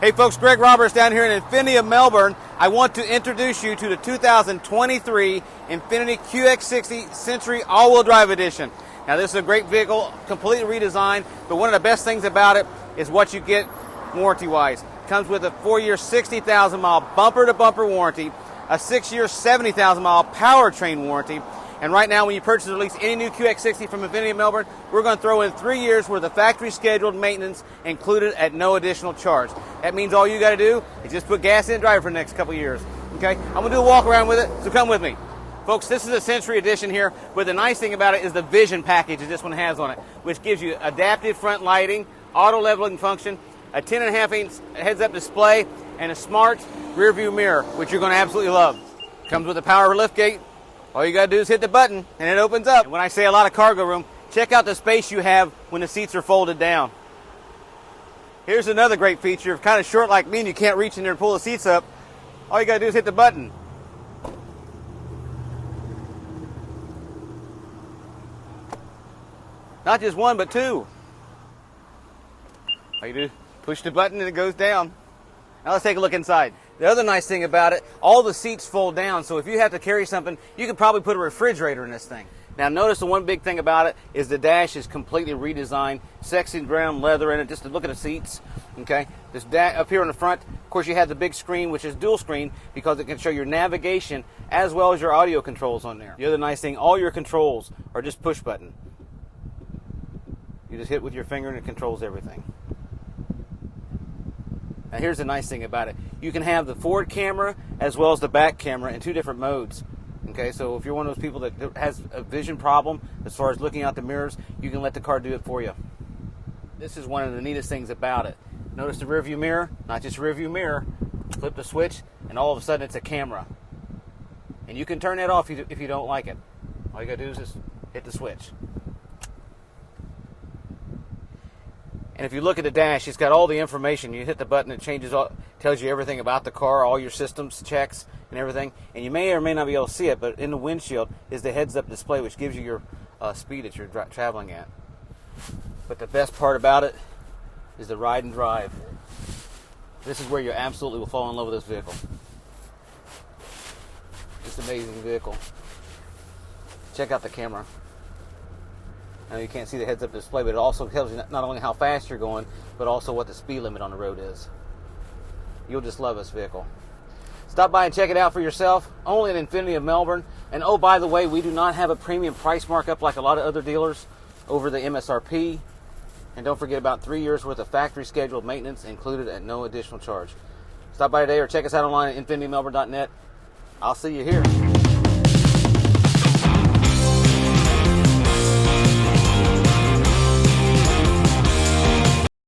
Hey folks, Greg Roberts down here in INFINITI of Melbourne. I want to introduce you to the 2023 INFINITI QX60 Sensory All-Wheel Drive Edition. Now this is a great vehicle, completely redesigned, but one of the best things about it is what you get warranty-wise. It comes with a 4-year, 60,000-mile bumper-to-bumper warranty, a 6-year, 70,000-mile powertrain warranty, and right now when you purchase or lease any new QX60 from INFINITI of Melbourne, we're going to throw in 3 years worth of factory scheduled maintenance included at no additional charge. That means all you got to do is just put gas in and drive it for the next couple of years. Okay, I'm going to do a walk around with it, so come with me. Folks, this is a Sensory Edition here, but the nice thing about it is the vision package that this one has on it, which gives you adaptive front lighting, auto leveling function, a 10.5-inch heads-up display, and a smart rear view mirror, which you're going to absolutely love. Comes with a power lift gate. All you got to do is hit the button, and it opens up. And when I say a lot of cargo room, check out the space you have when the seats are folded down. Here's another great feature. If you're kind of short like me and you can't reach in there and pull the seats up, all you got to do is hit the button. Not just one, but two. All you do, push the button and it goes down. Now let's take a look inside. The other nice thing about it, all the seats fold down, so if you have to carry something, you could probably put a refrigerator in this thing. Now notice the one big thing about it is the dash is completely redesigned, sexy brown leather in it, just to look at the seats. Okay, this up here in the front, of course you have the big screen, which is dual screen, because it can show your navigation as well as your audio controls on there. The other nice thing, all your controls are just push button. You just hit with your finger and it controls everything. Now here's the nice thing about it. You can have the forward camera as well as the back camera in two different modes. Okay, so if you're one of those people that has a vision problem as far as looking out the mirrors, you can let the car do it for you. This is one of the neatest things about it. Notice the rear view mirror, not just rear view mirror. Flip the switch and all of a sudden it's a camera. And you can turn that off if you don't like it. All you gotta do is just hit the switch. And if you look at the dash, it's got all the information. You hit the button, it changes, tells you everything about the car, all your systems checks and everything. And you may or may not be able to see it, but in the windshield is the heads-up display, which gives you your speed that you're traveling at. But the best part about it is the ride and drive. This is where you absolutely will fall in love with this vehicle. Just an amazing vehicle. Check out the camera. I know you can't see the heads-up display, but it also tells you not only how fast you're going, but also what the speed limit on the road is. You'll just love this vehicle. Stop by and check it out for yourself, only at INFINITI of Melbourne. And oh, by the way, we do not have a premium price markup like a lot of other dealers over the MSRP. And don't forget about 3 years worth of factory scheduled maintenance included at no additional charge. Stop by today or check us out online at infinitymelbourne.net. I'll see you here.